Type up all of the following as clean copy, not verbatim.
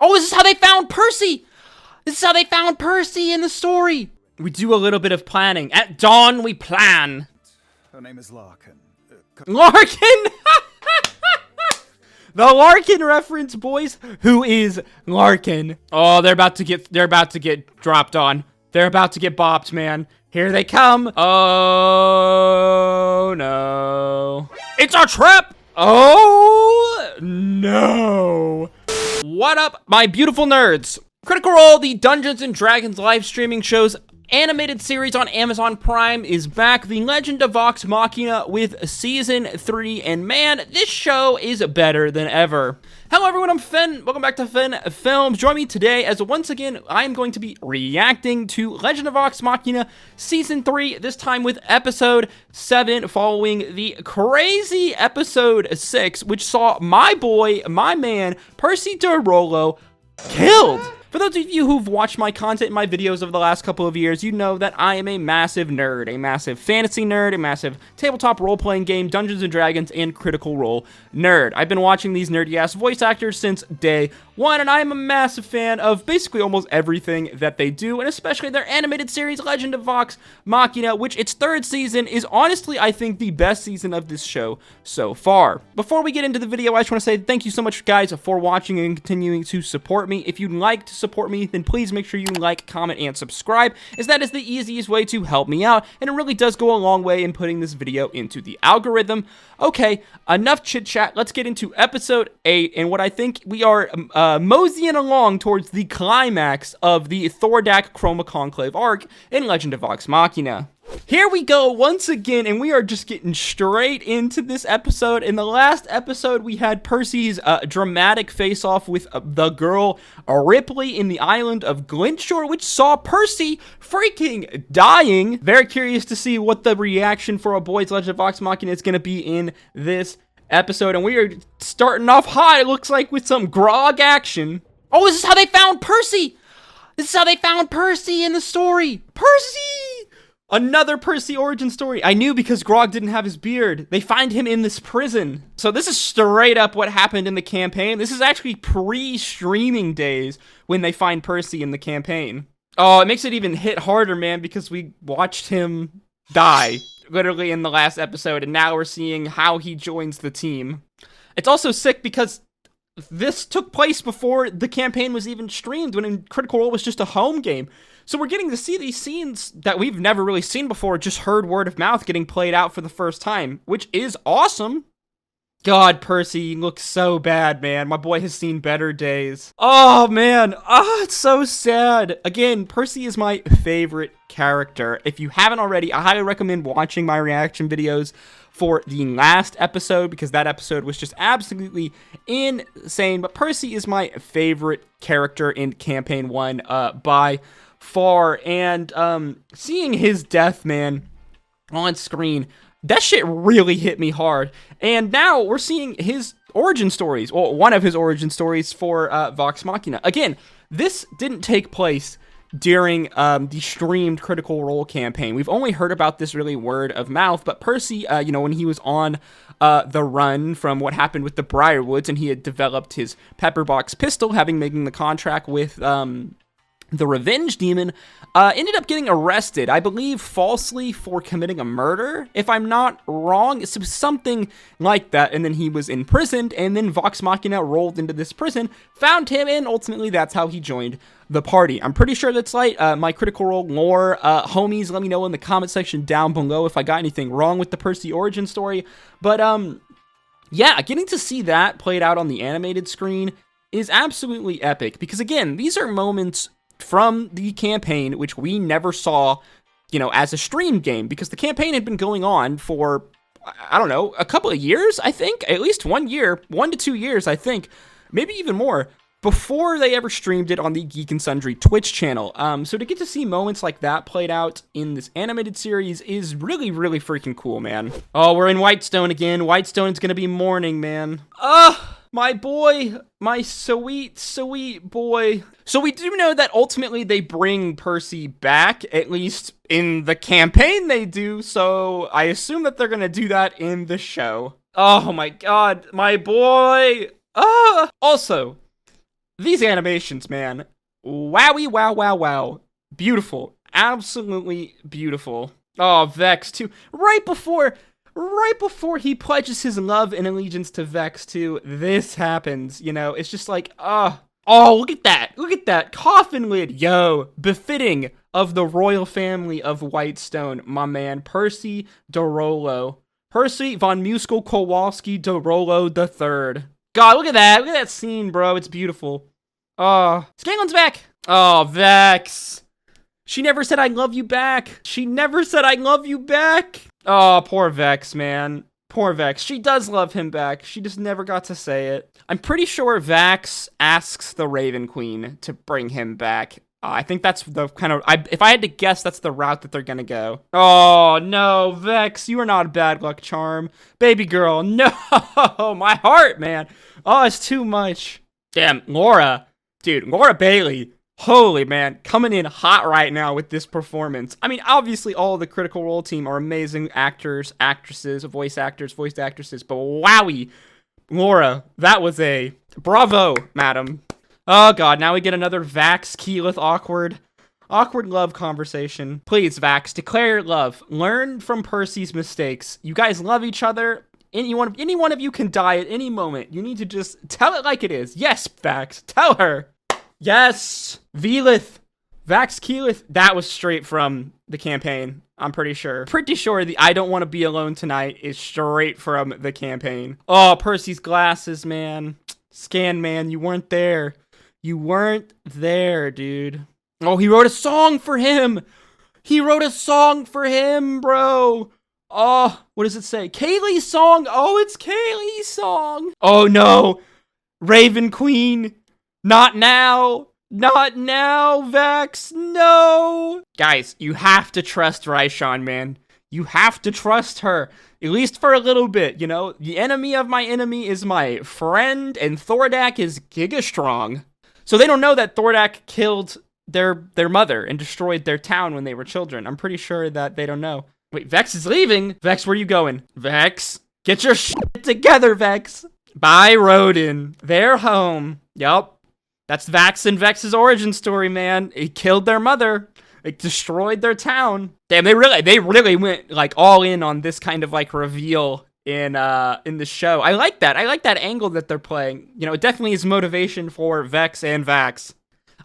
Oh, this is how they found Percy! This is how they found Percy in the story! We do a little bit of planning. At dawn, we plan. Her name is Larkin. Larkin! The Larkin reference, boys. Who is Larkin? Oh, they're about to get dropped on. They're about to get bopped, man. Here they come. Oh, no. It's a trap! Oh, no. What up, my beautiful nerds? Critical Role, the Dungeons & Dragons live streaming show's animated series on Amazon Prime is back. The Legend of Vox Machina with Season 3, and man, this show is better than ever. Hello everyone, I'm Finn. Welcome back to FinnFilms. Join me today as once again, I am going to be reacting to Legend of Vox Machina Season 3, this time with Episode 7, following the crazy Episode 6, which saw my boy, my man, Percy DeRollo, killed. For those of you who've watched my content in my videos over the last couple of years, you know that I am a massive nerd, a massive fantasy nerd, a massive tabletop role-playing game, Dungeons & Dragons, and Critical Role nerd. I've been watching these nerdy-ass voice actors since day one, and I am a massive fan of basically almost everything that they do, and especially their animated series, Legend of Vox Machina, which its third season is honestly, I think, the best season of this show so far. Before we get into the video, I just want to say thank you so much, guys, for watching and continuing to support me. If you'd like to support me, then please make sure you like, comment, and subscribe, as that is the easiest way to help me out, and it really does go a long way in putting this video into the algorithm. Okay, enough chit-chat. Let's get into Episode 8, and what I think we are moseying along towards the climax of the Thordak Chroma Conclave arc in Legend of Vox Machina. Here we go once again, and we are just getting straight into this episode. In the last episode, we had Percy's dramatic face-off with the girl Ripley in the island of Glintshore, which saw Percy freaking dying. Very curious to see what the reaction for a boy's Legend of Vox Machina is going to be in this episode, and we are starting off hot, it looks like, with some grog action. Oh, this is how they found Percy! This is how they found Percy in the story! Percy! Another Percy origin story. I knew because Grog didn't have his beard. They find him in this prison. So this is straight up what happened in the campaign. This is actually pre-streaming days when they find Percy in the campaign. Oh, it makes it even hit harder, man, because we watched him die literally in the last episode, and now we're seeing how he joins the team. It's also sick because this took place before the campaign was even streamed, when Critical Role was just a home game. So we're getting to see these scenes that we've never really seen before, just heard word of mouth getting played out for the first time, which is awesome. God, Percy looks so bad, man. My boy has seen better days. Oh, man. It's so sad. Again, Percy is my favorite character. If you haven't already, I highly recommend watching my reaction videos for the last episode, because that episode was just absolutely insane. But Percy is my favorite character in Campaign 1 by far, and seeing his death, man, on screen, that shit really hit me hard. And now we're seeing his origin stories, well, one of his origin stories for Vox Machina. Again, this didn't take place during the streamed Critical Role campaign. We've only heard about this really word of mouth, but Percy, you know, when he was on the run from what happened with the Briarwoods, and he had developed his pepperbox pistol, having making the contract with the Revenge Demon, ended up getting arrested, I believe falsely, for committing a murder, if I'm not wrong. It's something like that, and then he was imprisoned, and then Vox Machina rolled into this prison, found him, and ultimately that's how he joined the party. I'm pretty sure that's like my Critical Role lore. Homies, let me know in the comment section down below if I got anything wrong with the Percy origin story. But yeah, getting to see that played out on the animated screen is absolutely epic, because again, these are moments from the campaign which we never saw, you know, as a stream game, because the campaign had been going on for, I don't know, a couple of years, I think, at least 1 year, 1 to 2 years, I think, maybe even more, before they ever streamed it on the Geek and Sundry Twitch channel. So to get to see moments like that played out in this animated series is really, really freaking cool, man. Oh, we're in Whitestone again. Whitestone's gonna be morning, man. My boy, my sweet, sweet boy. So we do know that ultimately they bring Percy back, at least in the campaign they do, so I assume that they're gonna do that in the show. Oh my god, my boy! Also, These animations, man. Wowie, wow, wow, wow. Beautiful. Absolutely beautiful. Oh, Vex, too. Right before he pledges his love and allegiance to Vex, too, this happens, you know? It's just like, oh, look at that. Look at that coffin lid. Yo, befitting of the royal family of Whitestone, my man, Percy DeRollo. Percy von Muskel Kowalski DeRollo III. God, look at that. Look at that scene, bro. It's beautiful. Oh, Scanlan's back. Oh, Vex. She never said I love you back. She never said I love you back. Oh, poor Vex, man. Poor Vex. She does love him back. She just never got to say it. I'm pretty sure Vax asks the Raven Queen to bring him back. I think that's the kind of... if I had to guess, that's the route that they're gonna go. Oh, no, Vex, you are not a bad luck charm. Baby girl, no! My heart, man. Oh, it's too much. Damn, Laura. Dude, Laura Bailey. Holy, man. Coming in hot right now with this performance. I mean, obviously, all of the Critical Role team are amazing actors, actresses, voice actresses, but wowie. Laura, that was a... bravo, madam. Oh, God, now we get another Vax Keyleth awkward love conversation. Please, Vax, declare your love. Learn from Percy's mistakes. You guys love each other. Any one of you can die at any moment. You need to just tell it like it is. Yes, Vax, tell her. Yes, Velith. Vax Keyleth. That was straight from the campaign, I'm pretty sure. Pretty sure the I don't want to be alone tonight is straight from the campaign. Oh, Percy's glasses, man. Scan, man, you weren't there. You weren't there, dude. Oh, he wrote a song for him. He wrote a song for him, bro. Oh, what does it say? Kaylee's song. Oh, it's Kaylee's song. Oh, no. Raven Queen. Not now. Not now, Vax. No. Guys, you have to trust Ryshawn, man. You have to trust her. At least for a little bit, you know? The enemy of my enemy is my friend, and Thordak is giga strong. So they don't know that Thordak killed their mother and destroyed their town when they were children. I'm pretty sure that they don't know. Wait, Vex is leaving? Vex, where are you going? Vex, get your shit together, Vex. Bye, Rodin. They're home. Yup. That's Vax and Vex's origin story, man. It killed their mother. It destroyed their town. Damn, they really went like all in on this kind of like reveal in the show. I like that. I like that angle that they're playing. You know, it definitely is motivation for Vex and Vax.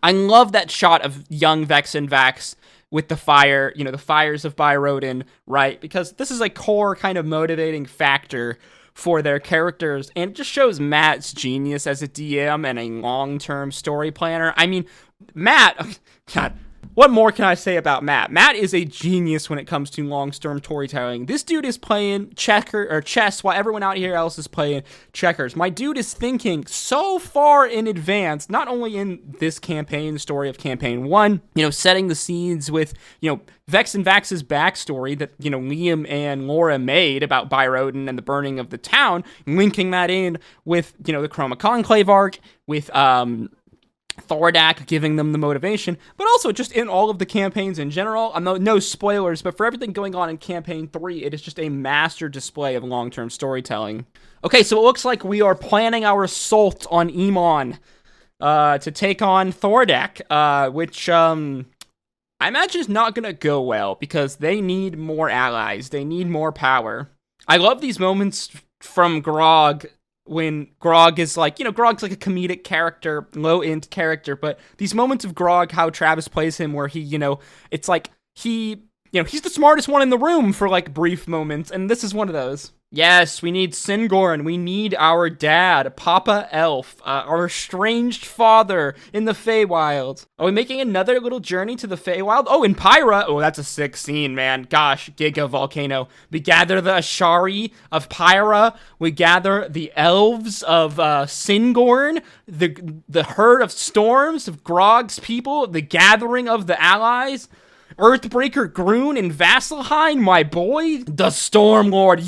I love that shot of young Vex and Vax with the fire, you know, the fires of Byrodin, right? Because this is a core kind of motivating factor for their characters, and it just shows Matt's genius as a DM and a long-term story planner. I mean, Matt, God, what more can I say about Matt? Matt is a genius when it comes to long-term storytelling. This dude is playing chess while everyone out here else is playing checkers. My dude is thinking so far in advance, not only in this campaign, the story of campaign 1, you know, setting the scenes with, you know, Vex and Vax's backstory that, you know, Liam and Laura made about Byrodin and the burning of the town, linking that in with, you know, the Chroma Conclave arc, with, Thordak giving them the motivation, but also just in all of the campaigns in general. No spoilers, but for everything going on in campaign 3, it is just a master display of long-term storytelling. Okay, so it looks like we are planning our assault on Emon to take on Thordak, which I imagine is not gonna go well because they need more allies. They need more power. I love these moments from Grog when Grog is like, you know, Grog's like a comedic character, low-end character, but these moments of Grog, how Travis plays him, where he, you know, it's like he's the smartest one in the room for like brief moments, and this is one of those. Yes, we need Singorn. We need our dad, Papa Elf, our estranged father in the Feywild. Are we making another little journey to the Feywild? Oh, in Pyra. Oh, that's a sick scene, man. Gosh, Giga Volcano. We gather the Ashari of Pyra. We gather the elves of Singorn, the herd of storms of Grog's people, the gathering of the allies. Earthbreaker Groon in Vasselheim, my boy. The Stormlord.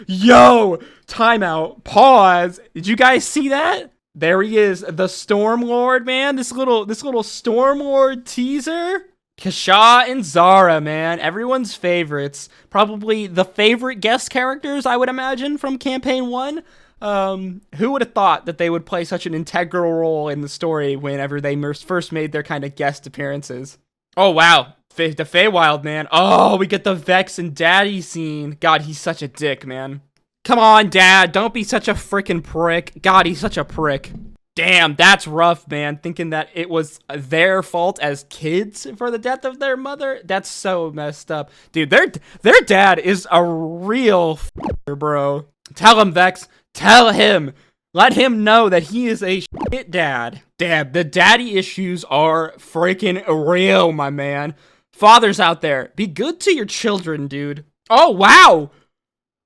Yo, timeout. Pause. Did you guys see that? There he is, the Stormlord, man. This little Stormlord teaser. Kasha and Zara, man. Everyone's favorites. Probably the favorite guest characters, I would imagine, from Campaign 1. Who would have thought that they would play such an integral role in the story whenever they first made their kind of guest appearances? Oh, wow. The Feywild, man. Oh, we get the Vex and Daddy scene. God, he's such a dick, man. Come on, Dad. Don't be such a freaking prick. God, he's such a prick. Damn, that's rough, man. Thinking that it was their fault as kids for the death of their mother. That's so messed up. Dude, their dad is a real bro. Tell him, Vex. Tell him. Let him know that he is a shit dad. Damn, the daddy issues are freaking real, my man. Fathers out there, be good to your children, dude. Oh, wow.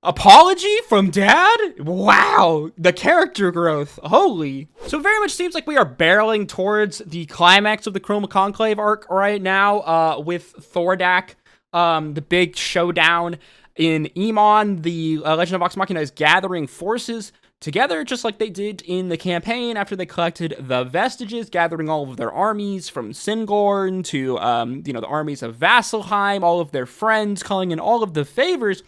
Apology from dad? Wow, the character growth. Holy. So it very much seems like we are barreling towards the climax of the Chroma Conclave arc right now, with Thordak, the big showdown in Emon. The Legend of Vox Machina is gathering forces together, just like they did in the campaign after they collected the vestiges, gathering all of their armies from Singorn to, the armies of Vasselheim, all of their friends, calling in all of the favors.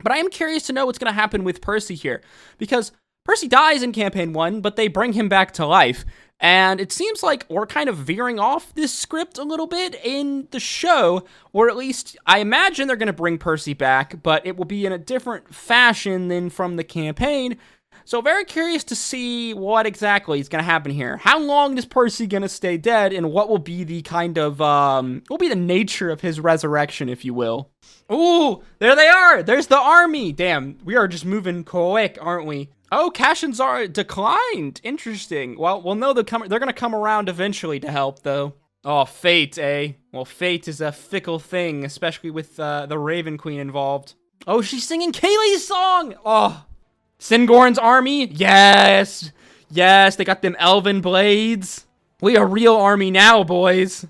But I am curious to know what's going to happen with Percy here, because Percy dies in Campaign 1, but they bring him back to life. And it seems like we're kind of veering off this script a little bit in the show, or at least I imagine they're going to bring Percy back, but it will be in a different fashion than from the campaign. So very curious to see what exactly is going to happen here. How long is Percy going to stay dead, and what will be the kind of, what will be the nature of his resurrection, if you will? Ooh, there they are! There's the army! Damn, we are just moving quick, aren't we? Oh, Kashin's are declined. Interesting. Well, we'll know they're going to come around eventually to help, though. Oh, fate, eh? Well, fate is a fickle thing, especially with the Raven Queen involved. Oh, she's singing Kaylee's song! Oh, Singorn's army? Yes! Yes, they got them elven blades. We a real army now, boys.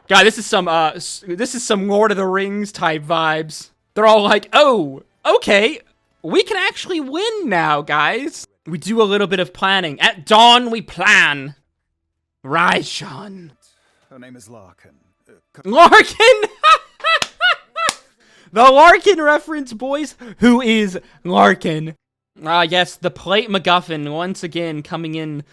God, this is some Lord of the Rings type vibes. They're all like, oh, okay, we can actually win now, guys. We do a little bit of planning. At dawn, we plan. Rise, Sean. Her name is Larkin. Larkin! The Larkin reference, boys. Who is Larkin? Ah, yes, the plate MacGuffin once again coming in.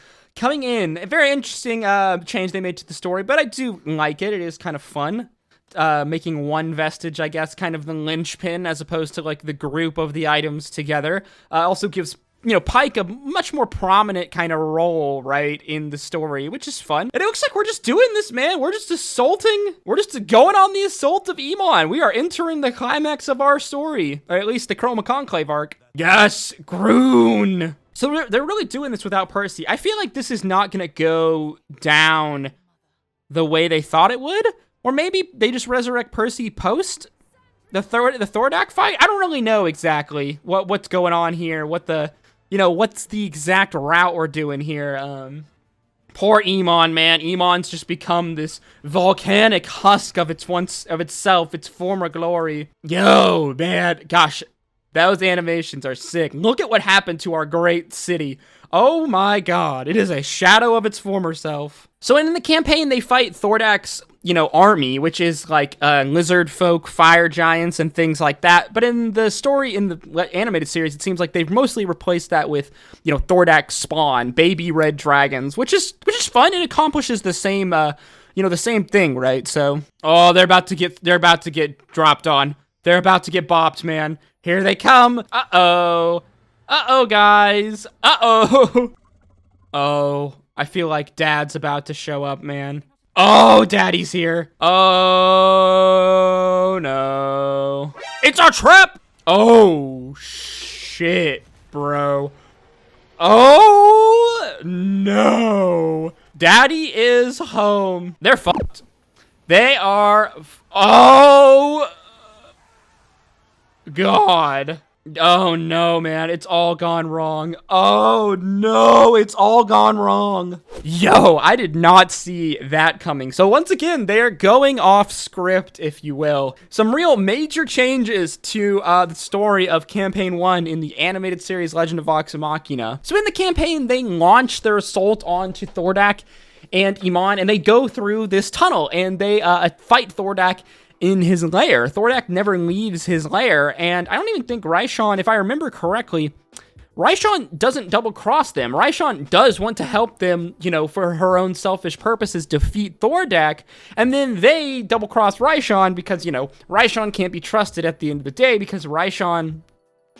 A very interesting change they made to the story, but I do like it. It is kind of fun. Making one vestige, I guess, kind of the linchpin as opposed to like the group of the items together. Also gives, Pike a much more prominent kind of role, right, in the story, which is fun. And it looks like we're just doing this, man. We're just assaulting. We're just going on the assault of Emon. We are entering the climax of our story, or at least the Chroma Conclave arc. Yes, Groon. So they're really doing this without Percy. I feel like this is not going to go down the way they thought it would. Or maybe they just resurrect Percy post the Thordak fight. I don't really know exactly what's going on here. What's the exact route we're doing here. Poor Emon, man. Emon's just become this volcanic husk of itself, its former glory. Yo, man. Gosh. Those animations are sick. Look at what happened to our great city. Oh my god, it is a shadow of its former self. So in the campaign, they fight Thordak's, army, which is like lizard folk, fire giants, and things like that. But in the story, in the animated series, it seems like they've mostly replaced that with, Thordak's spawn, baby red dragons, which is fun. It accomplishes the same, the same thing, right? So, oh, they're about to get dropped on. They're about to get bopped, man. Here they come. Uh-oh. Uh-oh, guys. Uh-oh. Oh, I feel like Dad's about to show up, man. Oh, Daddy's here. Oh, no. It's a trap! Oh, shit, bro. Oh, no. Daddy is home. They're fucked. They are... Oh... God. Oh no, man. It's all gone wrong. Oh no, it's all gone wrong. Yo, I did not see that coming. So once again, they're going off script, if you will. Some real major changes to the story of Campaign 1 in the animated series Legend of Vox Machina. So in the campaign, they launch their assault onto Thordak and Emon, and they go through this tunnel, and they fight Thordak in his lair. Thordak never leaves his lair, and I don't even think Raishon, if I remember correctly, Raishon doesn't double-cross them. Raishon does want to help them, for her own selfish purposes, defeat Thordak, and then they double-cross Raishon because, Raishon can't be trusted at the end of the day because Raishon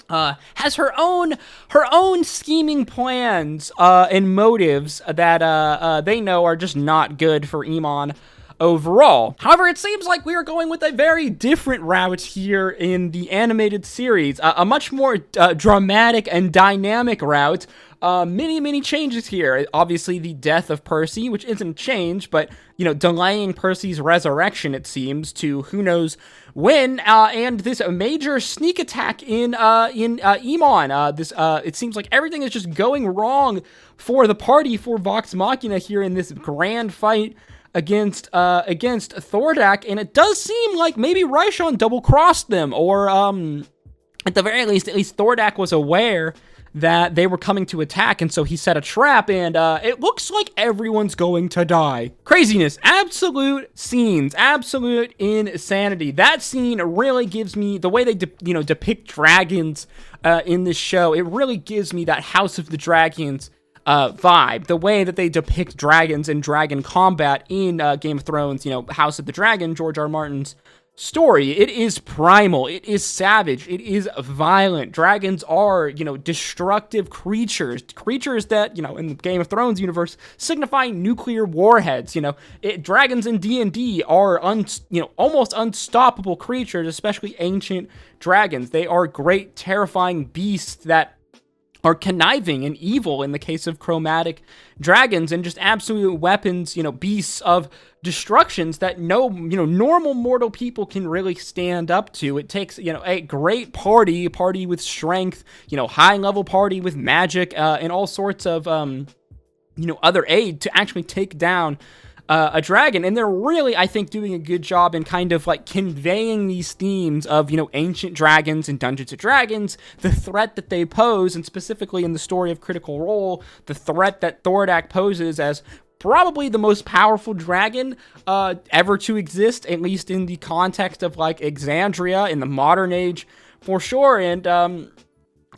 has her own scheming plans and motives that they know are just not good for Iman overall. However, it seems like we are going with a very different route here in the animated series, a much more dramatic and dynamic route. Many changes here. Obviously, the death of Percy, which isn't a change, but, delaying Percy's resurrection, it seems, to who knows when, and this major sneak attack in Iman. It seems like everything is just going wrong for the party, for Vox Machina here in this grand fight against Thordak, and it does seem like maybe Raishon double-crossed them, or, at the very least, Thordak was aware that they were coming to attack, and so he set a trap, and it looks like everyone's going to die. Craziness, absolute scenes, absolute insanity. That scene really gives me, the way they depict dragons in this show, it really gives me that House of the Dragons vibe. The way that they depict dragons and dragon combat in Game of Thrones, House of the Dragon, George R. Martin's story. It is primal, it is savage, it is violent. Dragons are, destructive creatures that, in the Game of Thrones universe, signify nuclear warheads. Dragons in D&D are, almost unstoppable creatures, especially ancient dragons. They are great, terrifying beasts that are conniving and evil in the case of chromatic dragons, and just absolute weapons, beasts of destructions that normal mortal people can really stand up to. It takes, a great party with strength, high level party with magic, and all sorts of, other aid to actually take down a dragon. And they're really, I think, doing a good job in kind of like conveying these themes of, ancient dragons and Dungeons & Dragons, the threat that they pose, and specifically in the story of Critical Role, the threat that Thordak poses as probably the most powerful dragon ever to exist, at least in the context of like Exandria in the modern age, for sure. And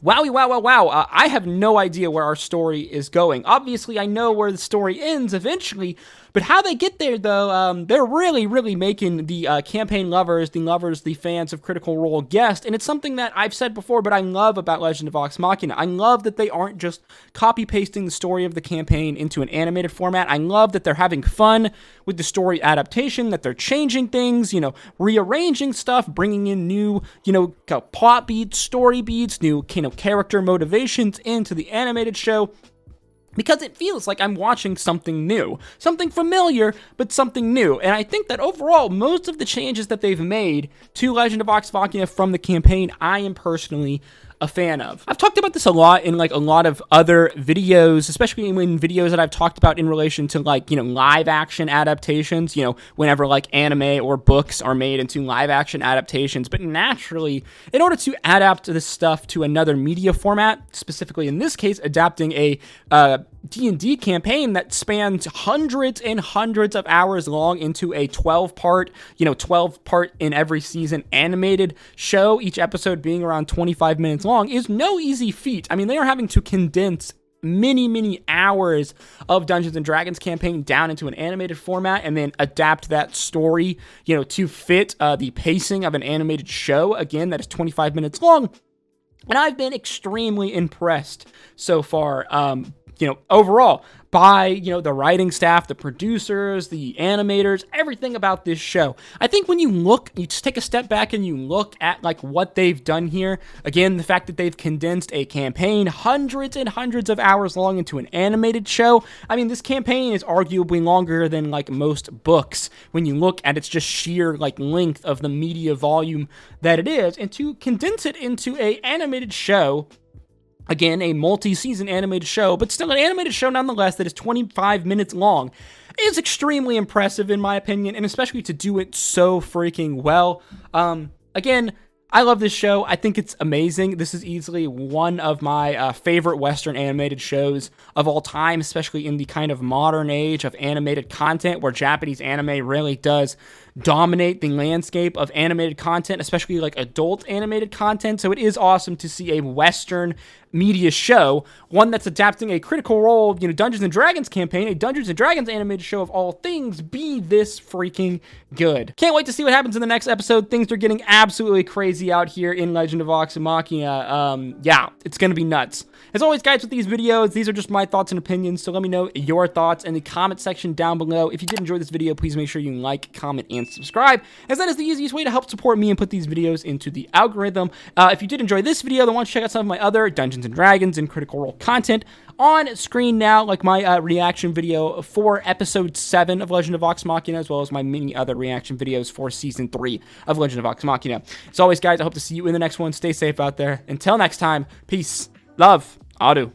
wow. I have no idea where our story is going. Obviously, I know where the story ends eventually, but how they get there, though, they're really making the campaign lovers, the fans of Critical Role guessed, and it's something that I've said before, but I love about Legend of Vox Machina. I love that they aren't just copy-pasting the story of the campaign into an animated format. I love that they're having fun with the story adaptation, that they're changing things, rearranging stuff, bringing in new, plot beats, story beats, new, character motivations into the animated show, because it feels like I'm watching something new, something familiar, but something new. And I think that overall, most of the changes that they've made to Legend of Vox Machina from the campaign, I am personally a fan of. I've talked about this a lot in like a lot of other videos, especially in videos that I've talked about in relation to like, live action adaptations, whenever like anime or books are made into live action adaptations. But naturally, in order to adapt this stuff to another media format, specifically in this case, adapting a D&D campaign that spans hundreds and hundreds of hours long into a 12-part, 12-part in every season animated show, each episode being around 25 minutes long, is no easy feat. I mean, they are having to condense many hours of Dungeons & Dragons campaign down into an animated format and then adapt that story, to fit the pacing of an animated show, again, that is 25 minutes long. And I've been extremely impressed so far, overall, by, the writing staff, the producers, the animators, everything about this show. I think when you just take a step back and you look at, like, what they've done here, again, the fact that they've condensed a campaign hundreds and hundreds of hours long into an animated show. I mean, this campaign is arguably longer than, like, most books when you look at its just sheer, like, length of the media volume that it is, and to condense it into a animated show, again, a multi-season animated show, but still an animated show nonetheless that is 25 minutes long, is extremely impressive in my opinion, and especially to do it so freaking well. Again, I love this show. I think it's amazing. This is easily one of my favorite Western animated shows of all time, especially in the kind of modern age of animated content where Japanese anime really does dominate the landscape of animated content, especially like adult animated content. So it is awesome to see a Western media show, one that's adapting a Critical Role, Dungeons and Dragons campaign, a Dungeons and Dragons animated show of all things, be this freaking good. Can't wait to see what happens in the next episode. Things are getting absolutely crazy out here in Legend of Vox Machina. Yeah, it's gonna be nuts. As always, guys, with these videos, these are just my thoughts and opinions, so let me know your thoughts in the comment section down below. If you did enjoy this video, please make sure you like, comment, and subscribe, as that is the easiest way to help support me and put these videos into the algorithm. If you did enjoy this video, then why don't you check out some of my other Dungeons & Dragons and Critical Role content on screen now, like my reaction video for Episode 7 of Legend of Vox Machina, as well as my many other reaction videos for Season 3 of Legend of Vox Machina. As always, guys, I hope to see you in the next one. Stay safe out there. Until next time, peace, love, Adu.